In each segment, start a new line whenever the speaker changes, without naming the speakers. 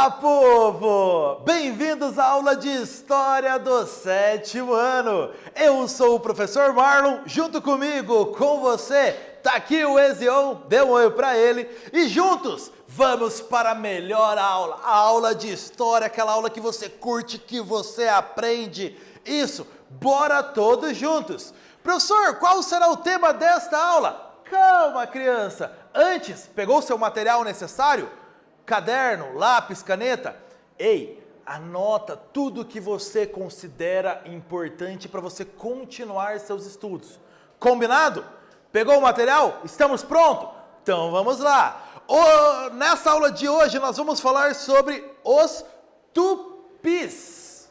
Olá, povo! Bem-vindos à aula de História do 7º ano. Eu sou o professor Marlon, junto comigo, com você, tá aqui o Ezion, dê um oi pra ele, e juntos vamos para a melhor aula, a aula de História, aquela aula que você curte, que você aprende. Isso, bora todos juntos! Professor, qual será o tema desta aula? Calma, criança! Antes, pegou seu material necessário? Caderno, lápis, caneta? Ei, anota tudo que você considera importante para você continuar seus estudos. Combinado? Pegou o material? Estamos prontos? Então vamos lá! Nessa aula de hoje nós vamos falar sobre os tupis.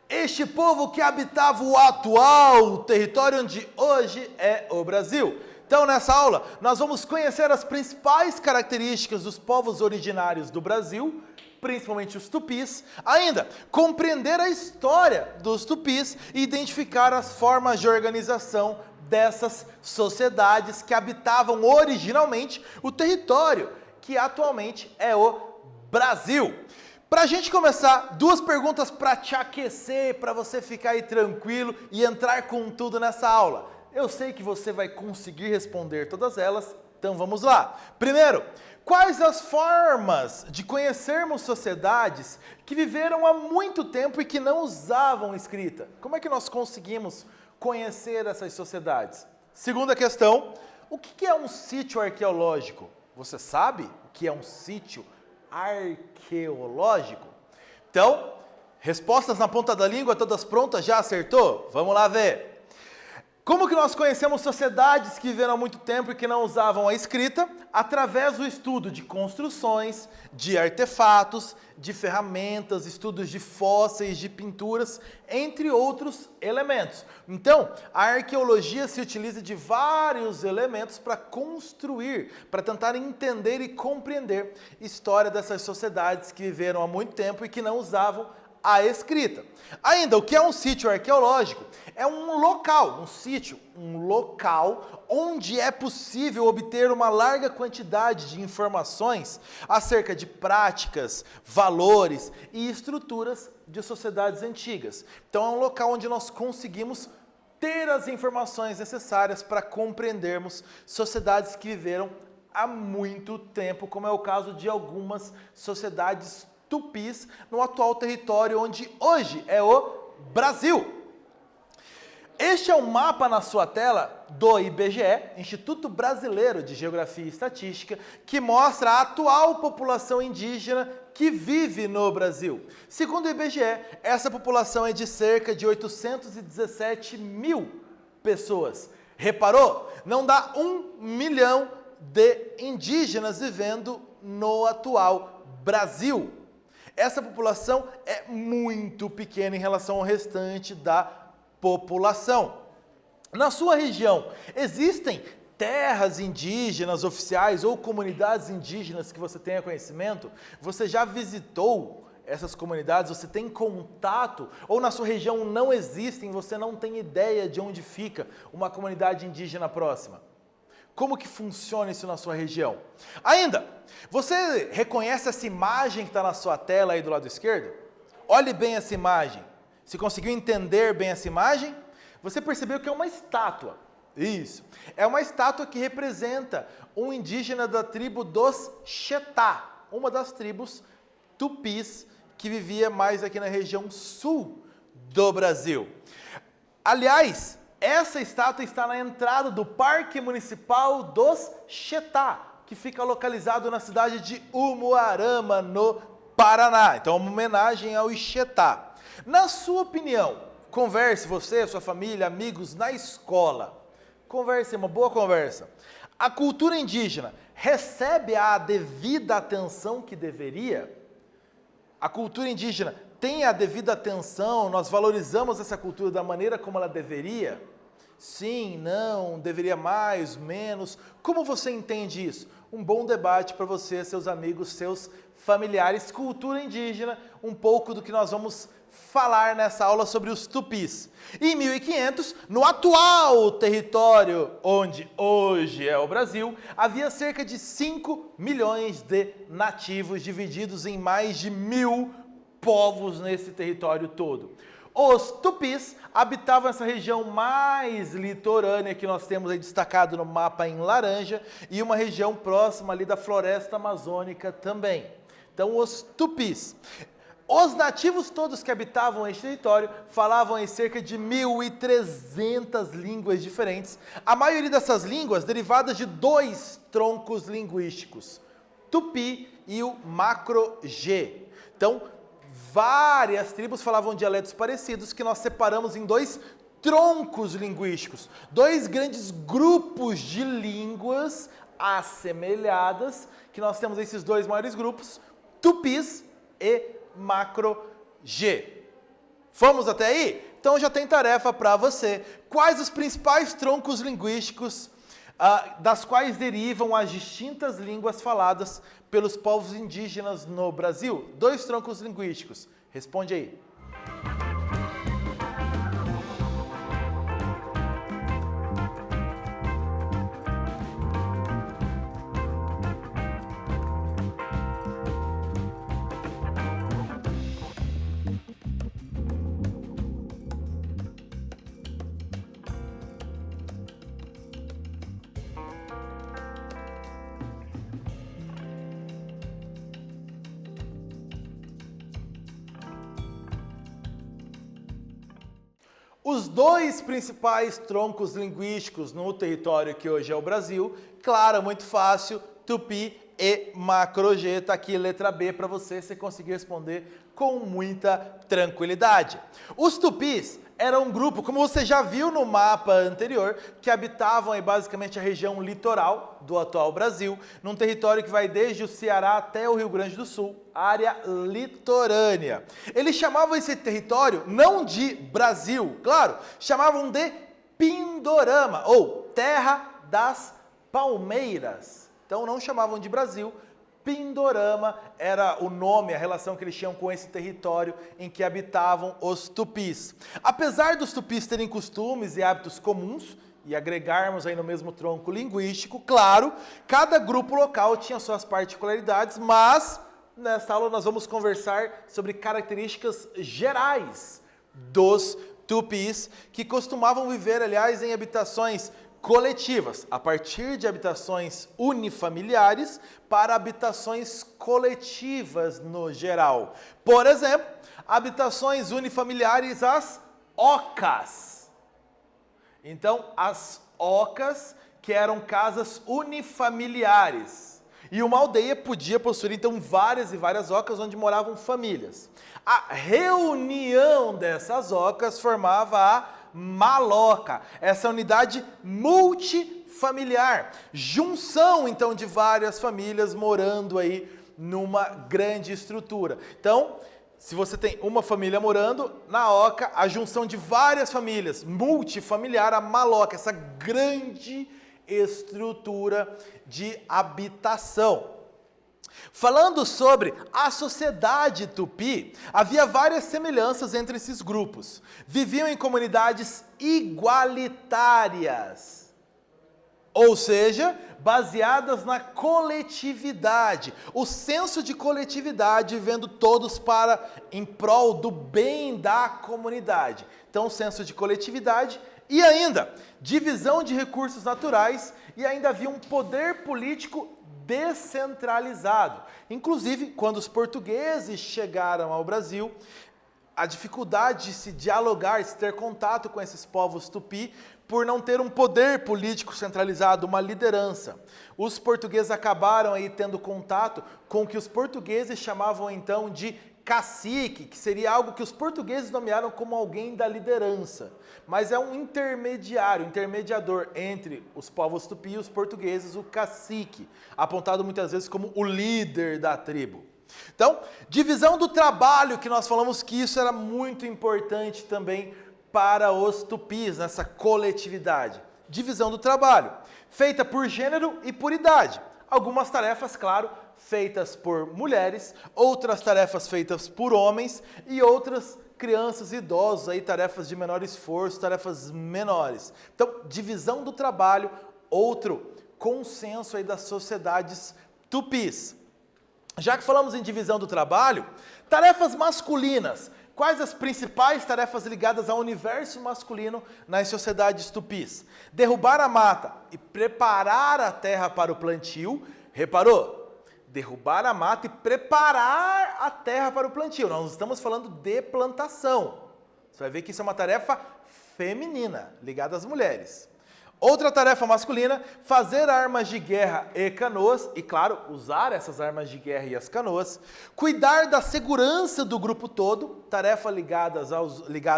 Este povo que habitava o atual território onde hoje é o Brasil. Então, nessa aula, nós vamos conhecer as principais características dos povos originários do Brasil, principalmente os tupis, ainda compreender a história dos tupis e identificar as formas de organização dessas sociedades que habitavam originalmente o território, que atualmente é o Brasil. Para a gente começar, duas perguntas para te aquecer, para você ficar aí tranquilo e entrar com tudo nessa aula. Eu sei que você vai conseguir responder todas elas, então vamos lá. Primeiro, quais as formas de conhecermos sociedades que viveram há muito tempo e que não usavam escrita? Como é que nós conseguimos conhecer essas sociedades? Segunda questão, o que é um sítio arqueológico? Você sabe o que é um sítio arqueológico? Então, respostas na ponta da língua, todas prontas, já acertou? Vamos lá ver. Como que nós conhecemos sociedades que viveram há muito tempo e que não usavam a escrita? Através do estudo de construções, de artefatos, de ferramentas, estudos de fósseis, de pinturas, entre outros elementos. Então, a arqueologia se utiliza de vários elementos para construir, para tentar entender e compreender a história dessas sociedades que viveram há muito tempo e que não usavam a escrita. Ainda, o que é um sítio arqueológico? É um local, um sítio, um local onde é possível obter uma larga quantidade de informações acerca de práticas, valores e estruturas de sociedades antigas. Então é um local onde nós conseguimos ter as informações necessárias para compreendermos sociedades que viveram há muito tempo, como é o caso de algumas sociedades tupis no atual território onde hoje é o Brasil. Este é o mapa na sua tela do IBGE, Instituto Brasileiro de Geografia e Estatística, que mostra a atual população indígena que vive no Brasil. Segundo o IBGE, essa população é de cerca de 817 mil pessoas. Reparou? Não dá 1 milhão de indígenas vivendo no atual Brasil. Essa população é muito pequena em relação ao restante da população. Na sua região, existem terras indígenas oficiais ou comunidades indígenas que você tenha conhecimento? Você já visitou essas comunidades? Você tem contato? Ou na sua região não existem, você não tem ideia de onde fica uma comunidade indígena próxima? Como que funciona isso na sua região? Ainda, você reconhece essa imagem que está na sua tela aí do lado esquerdo? Olhe bem essa imagem. Você conseguiu entender bem essa imagem? Você percebeu que é uma estátua. Isso. É uma estátua que representa um indígena da tribo dos Xetá, uma das tribos tupis que vivia mais aqui na região sul do Brasil. Aliás, essa estátua está na entrada do Parque Municipal dos Xetá, que fica localizado na cidade de Umuarama, no Paraná. Então, uma homenagem ao Xetá. Na sua opinião, converse você, sua família, amigos, na escola. Converse, uma boa conversa. A cultura indígena recebe a devida atenção que deveria? A cultura indígena tem a devida atenção? Nós valorizamos essa cultura da maneira como ela deveria? Sim, não, deveria mais, menos? Como você entende isso? Um bom debate para você, seus amigos, seus familiares, cultura indígena, um pouco do que nós vamos falar nessa aula sobre os tupis. Em 1500, no atual território onde hoje é o Brasil, havia cerca de 5 milhões de nativos divididos em mais de 1000 povos nesse território todo. Os tupis habitavam essa região mais litorânea que nós temos aí destacado no mapa em laranja e uma região próxima ali da floresta amazônica também. Então, os tupis. Os nativos todos que habitavam este território falavam em cerca de 1.300 línguas diferentes, a maioria dessas línguas derivadas de 2 troncos linguísticos, tupi e o macro-G. Então, várias tribos falavam dialetos parecidos que nós separamos em 2 troncos linguísticos, 2 grandes grupos de línguas assemelhadas, que nós temos esses 2 maiores grupos, tupis e macro-G. Vamos até aí? Então já tem tarefa para você. Quais os principais troncos linguísticos das quais derivam as distintas línguas faladas pelos povos indígenas no Brasil? 2 troncos linguísticos. Responde aí. Os 2 principais troncos linguísticos no território que hoje é o Brasil, claro, muito fácil, tupi e macro-G. Está aqui letra B para você conseguir responder com muita tranquilidade. Os tupis eram um grupo, como você já viu no mapa anterior, que habitavam aí basicamente a região litoral do atual Brasil, num território que vai desde o Ceará até o Rio Grande do Sul, área litorânea. Eles chamavam esse território não de Brasil, claro, chamavam de Pindorama, ou Terra das Palmeiras. Então não chamavam de Brasil, Pindorama era o nome, a relação que eles tinham com esse território em que habitavam os tupis. Apesar dos tupis terem costumes e hábitos comuns, e agregarmos aí no mesmo tronco linguístico, claro, cada grupo local tinha suas particularidades, mas nesta aula nós vamos conversar sobre características gerais dos tupis, que costumavam viver, aliás, em habitações coletivas, a partir de habitações unifamiliares para habitações coletivas no geral. Por exemplo, habitações unifamiliares, as ocas. Então, as ocas, que eram casas unifamiliares. E uma aldeia podia possuir, então, várias e várias ocas onde moravam famílias. A reunião dessas ocas formava a maloca, essa unidade multifamiliar, junção então de várias famílias morando aí numa grande estrutura. Então, se você tem uma família morando na oca, a junção de várias famílias, multifamiliar, a maloca, essa grande estrutura de habitação. Falando sobre a sociedade tupi, havia várias semelhanças entre esses grupos. Viviam em comunidades igualitárias, ou seja, baseadas na coletividade. O senso de coletividade, vendo todos em prol do bem da comunidade. Então, o senso de coletividade e ainda divisão de recursos naturais, e ainda havia um poder político descentralizado. Inclusive, quando os portugueses chegaram ao Brasil, a dificuldade de se dialogar, de ter contato com esses povos tupi, por não ter um poder político centralizado, uma liderança. Os portugueses acabaram aí tendo contato com o que os portugueses chamavam então de cacique, que seria algo que os portugueses nomearam como alguém da liderança, mas é um intermediador entre os povos tupi e os portugueses, o cacique, apontado muitas vezes como o líder da tribo. Então, divisão do trabalho, que nós falamos que isso era muito importante também para os tupis nessa coletividade? Divisão do trabalho, feita por gênero e por idade. Algumas tarefas, claro, feitas por mulheres, outras tarefas feitas por homens e outras crianças e idosos, aí tarefas de menor esforço, tarefas menores. Então, divisão do trabalho, outro consenso aí das sociedades tupis. Já que falamos em divisão do trabalho, tarefas masculinas. Quais as principais tarefas ligadas ao universo masculino nas sociedades tupis? Derrubar a mata e preparar a terra para o plantio. Reparou? Derrubar a mata e preparar a terra para o plantio. Nós não estamos falando de plantação. Você vai ver que isso é uma tarefa feminina, ligada às mulheres. Outra tarefa masculina, fazer armas de guerra e canoas, e claro, usar essas armas de guerra e as canoas. Cuidar da segurança do grupo todo, tarefa ligada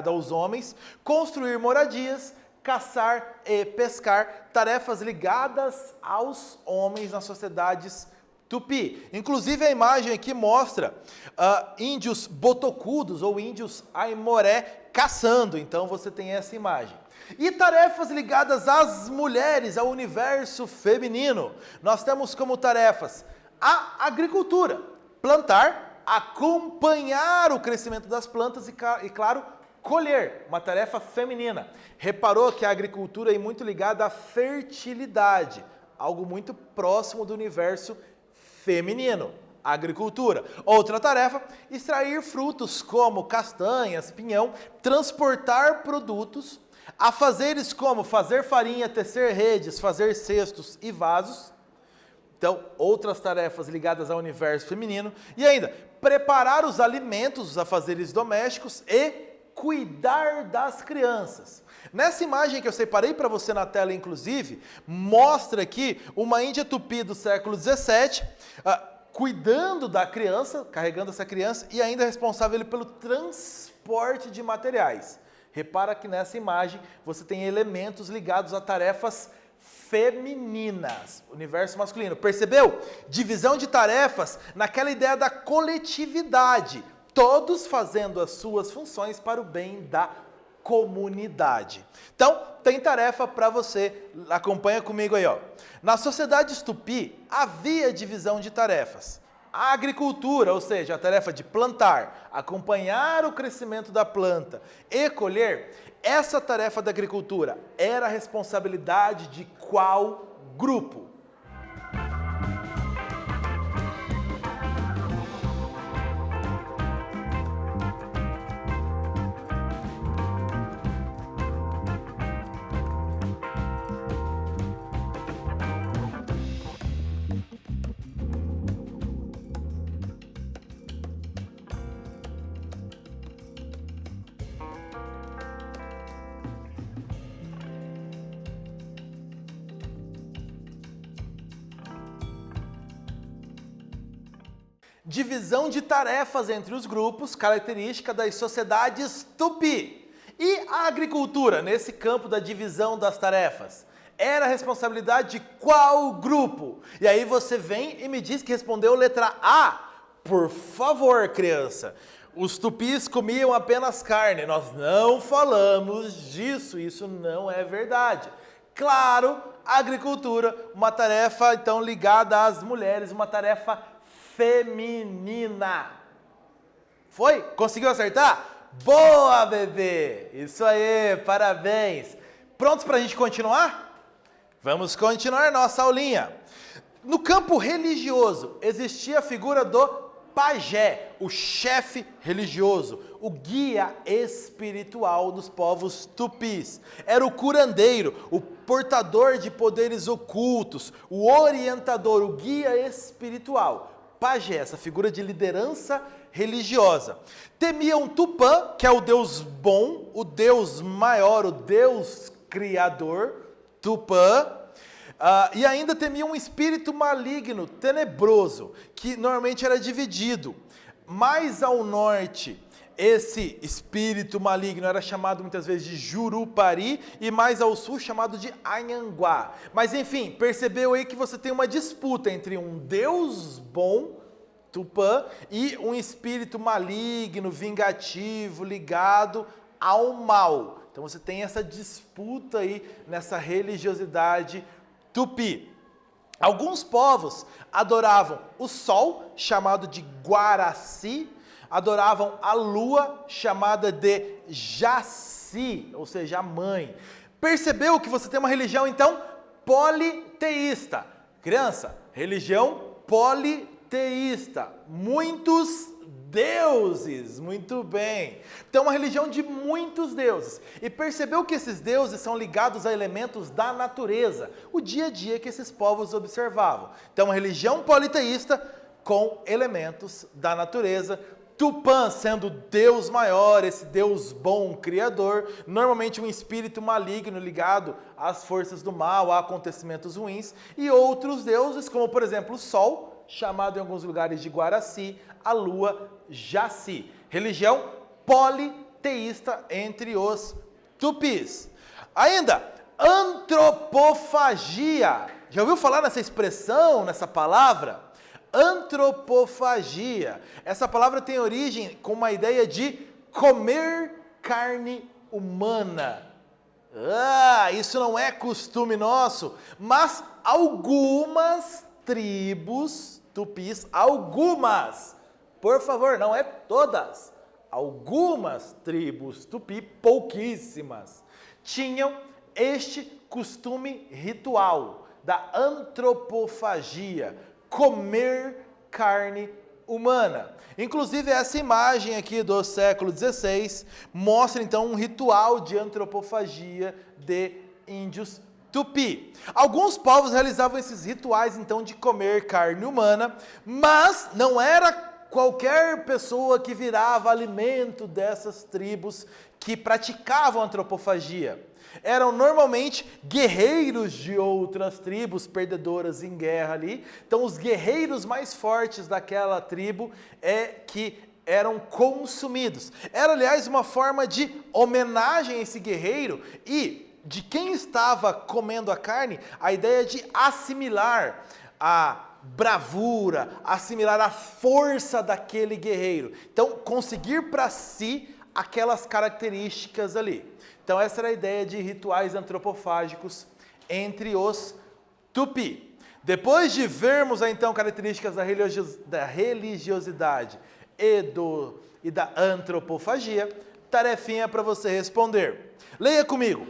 aos homens. Construir moradias, caçar e pescar, tarefas ligadas aos homens nas sociedades tupi. Inclusive a imagem aqui mostra índios botocudos ou índios aimoré caçando, então você tem essa imagem. E tarefas ligadas às mulheres, ao universo feminino. Nós temos como tarefas a agricultura, plantar, acompanhar o crescimento das plantas e claro, colher, uma tarefa feminina. Reparou que a agricultura é muito ligada à fertilidade, algo muito próximo do universo feminino. Agricultura. Outra tarefa, extrair frutos como castanhas, pinhão, transportar produtos, afazeres como fazer farinha, tecer redes, fazer cestos e vasos. Então, outras tarefas ligadas ao universo feminino. E ainda, preparar os alimentos, os afazeres domésticos e cuidar das crianças. Nessa imagem que eu separei para você na tela, inclusive, mostra aqui uma índia tupi do século 17, cuidando da criança, carregando essa criança e ainda responsável pelo transporte de materiais. Repara que nessa imagem você tem elementos ligados a tarefas femininas, universo masculino. Percebeu? Divisão de tarefas naquela ideia da coletividade, todos fazendo as suas funções para o bem da comunidade. Então, tem tarefa para você, acompanha comigo aí, ó. Na sociedade tupi, havia divisão de tarefas. A agricultura, ou seja, a tarefa de plantar, acompanhar o crescimento da planta e colher, essa tarefa da agricultura era a responsabilidade de qual grupo? Divisão de tarefas entre os grupos, característica das sociedades tupi. E a agricultura, nesse campo da divisão das tarefas, era a responsabilidade de qual grupo? E aí você vem e me diz que respondeu letra A. Por favor, criança. Os tupis comiam apenas carne. Nós não falamos disso, isso não é verdade. Claro, a agricultura, uma tarefa então ligada às mulheres, uma tarefa feminina. Foi? Conseguiu acertar? Boa, bebê! Isso aí, parabéns! Prontos para a gente continuar? Vamos continuar nossa aulinha. No campo religioso, existia a figura do pajé, o chefe religioso, o guia espiritual dos povos tupis. Era o curandeiro, o portador de poderes ocultos, o orientador, o guia espiritual. Pajé, essa figura de liderança religiosa. Temiam Tupã, que é o Deus bom, o Deus maior, o Deus criador, Tupã. E ainda temiam um espírito maligno, tenebroso, que normalmente era dividido. Mais ao norte, esse espírito maligno era chamado muitas vezes de Jurupari e mais ao sul chamado de Anhanguá. Mas enfim, percebeu aí que você tem uma disputa entre um Deus bom, Tupã, e um espírito maligno, vingativo, ligado ao mal, Então você tem essa disputa aí nessa religiosidade tupi. Alguns povos adoravam o sol, chamado de Guaraci, adoravam a lua, chamada de Jaci, ou seja, a mãe. Percebeu que você tem uma religião, então, politeísta. Criança, religião politeísta. Muitos deuses, muito bem. Então, uma religião de muitos deuses. E percebeu que esses deuses são ligados a elementos da natureza, o dia a dia que esses povos observavam. Então, uma religião politeísta com elementos da natureza. Tupã sendo Deus maior, esse Deus bom, criador, normalmente um espírito maligno ligado às forças do mal, a acontecimentos ruins, e outros deuses, como por exemplo o Sol, chamado em alguns lugares de Guaraci, a Lua, Jaci. Religião politeísta entre os tupis. Ainda, antropofagia. Já ouviu falar nessa expressão, nessa palavra? Antropofagia. Essa palavra tem origem com uma ideia de comer carne humana. Isso não é costume nosso, mas algumas tribos tupis, algumas, por favor, não é todas, algumas tribos tupi, pouquíssimas, tinham este costume ritual da antropofagia, comer carne humana. Inclusive essa imagem aqui do século XVI mostra então um ritual de antropofagia de índios tupi. Alguns povos realizavam esses rituais então de comer carne humana, mas não era qualquer pessoa que virava alimento dessas tribos que praticavam antropofagia. Eram normalmente guerreiros de outras tribos, perdedoras em guerra ali. Então os guerreiros mais fortes daquela tribo que eram consumidos. Era, aliás, uma forma de homenagem a esse guerreiro e de quem estava comendo a carne, a ideia de assimilar a bravura, assimilar a força daquele guerreiro. Então, conseguir para si aquelas características ali. Então, essa era a ideia de rituais antropofágicos entre os tupi. Depois de vermos, então, características da religiosidade e da antropofagia, tarefinha para você responder. Leia comigo.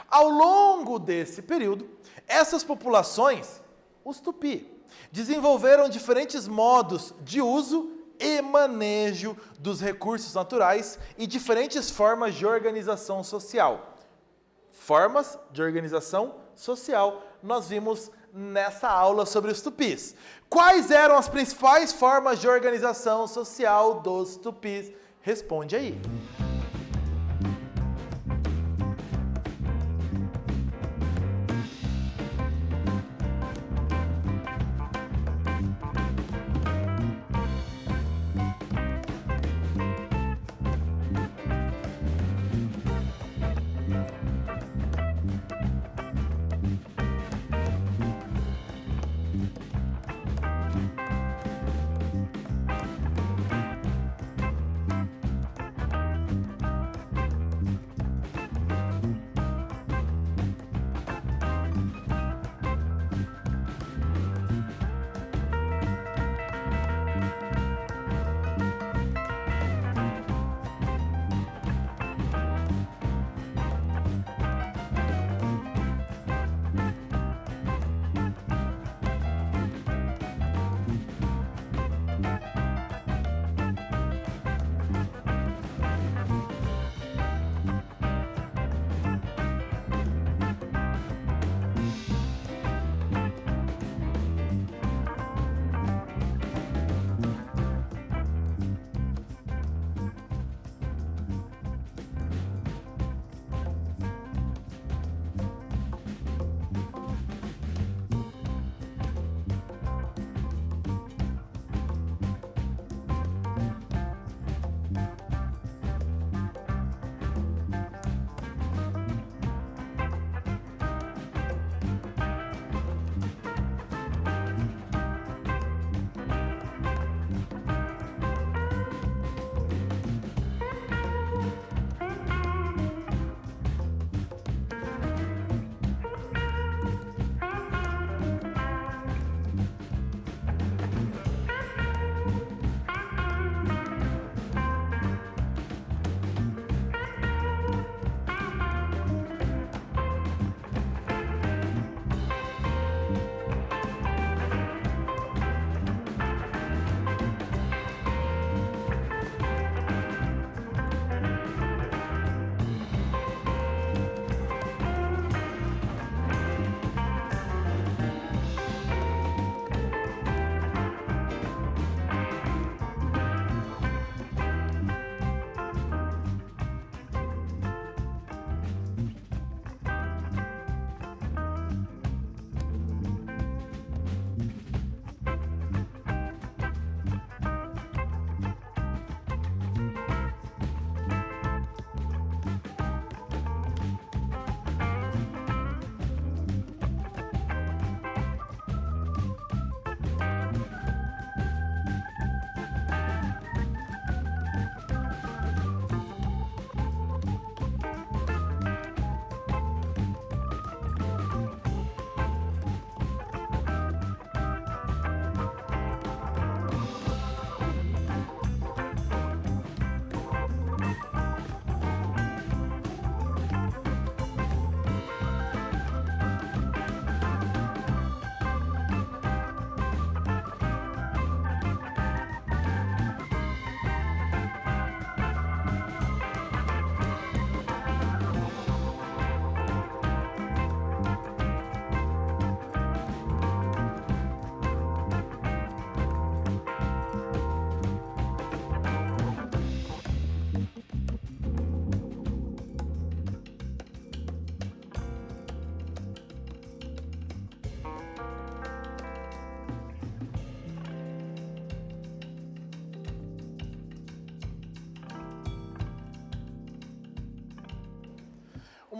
Ao longo desse período, essas populações, os tupi, desenvolveram diferentes modos de uso e manejo dos recursos naturais e diferentes formas de organização social. Formas de organização social nós vimos nessa aula sobre os tupis. Quais eram as principais formas de organização social dos tupis? Responde aí.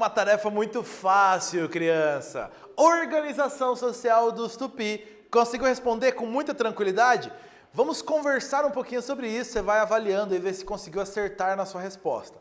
Uma tarefa muito fácil, criança. Organização social dos Tupi. Conseguiu responder com muita tranquilidade? Vamos conversar um pouquinho sobre isso, você vai avaliando e ver se conseguiu acertar na sua resposta.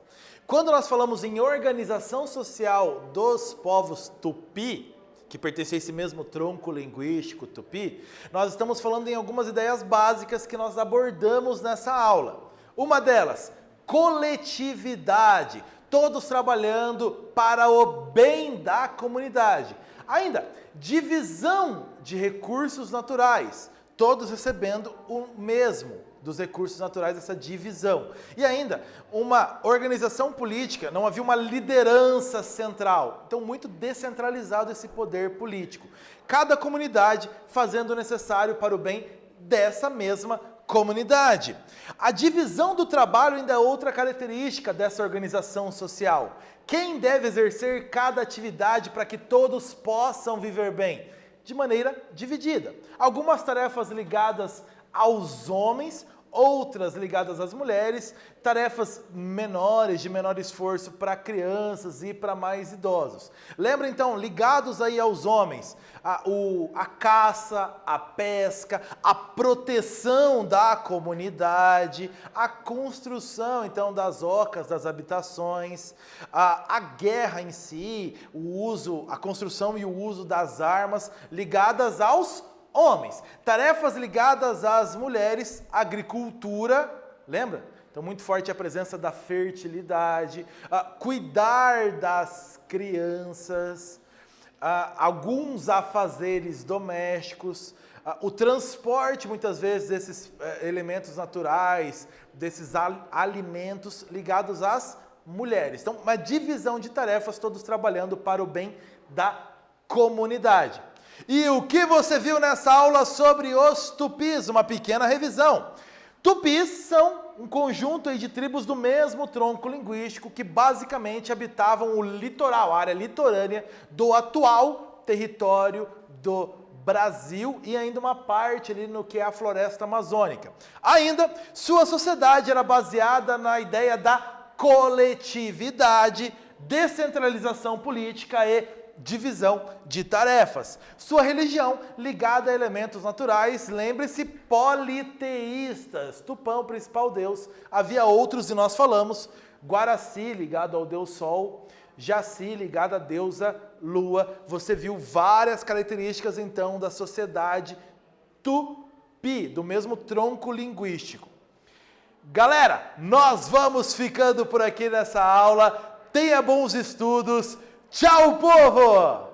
Quando nós falamos em organização social dos povos Tupi, que pertence a esse mesmo tronco linguístico Tupi, nós estamos falando em algumas ideias básicas que nós abordamos nessa aula. Uma delas, coletividade, todos trabalhando para o bem da comunidade. Ainda, divisão de recursos naturais, todos recebendo o mesmo dos recursos naturais, essa divisão. E ainda, uma organização política, não havia uma liderança central. Então, muito descentralizado esse poder político. Cada comunidade fazendo o necessário para o bem dessa mesma comunidade. A divisão do trabalho ainda é outra característica dessa organização social. Quem deve exercer cada atividade para que todos possam viver bem? De maneira dividida. Algumas tarefas ligadas aos homens, outras ligadas às mulheres, tarefas menores, de menor esforço para crianças e para mais idosos. Lembra então, ligados aí aos homens, a caça, a pesca, a proteção da comunidade, a construção então das ocas, das habitações, a guerra em si, a construção e o uso das armas ligadas aos homens. Tarefas ligadas às mulheres, agricultura, lembra? Então, muito forte a presença da fertilidade, cuidar das crianças, alguns afazeres domésticos, o transporte, muitas vezes, desses elementos naturais, desses alimentos ligados às mulheres. Então, uma divisão de tarefas, todos trabalhando para o bem da comunidade. E o que você viu nessa aula sobre os tupis? Uma pequena revisão. Tupis são um conjunto de tribos do mesmo tronco linguístico que basicamente habitavam o litoral, a área litorânea do atual território do Brasil e ainda uma parte ali no que é a floresta amazônica. Ainda, sua sociedade era baseada na ideia da coletividade, descentralização política e divisão de tarefas. Sua religião ligada a elementos naturais, lembre-se, politeístas. Tupã, o principal deus. Havia outros e nós falamos. Guaraci, ligado ao deus Sol. Jaci, ligado à deusa Lua. Você viu várias características, então, da sociedade Tupi, do mesmo tronco linguístico. Galera, nós vamos ficando por aqui nessa aula. Tenha bons estudos. Tchau, povo!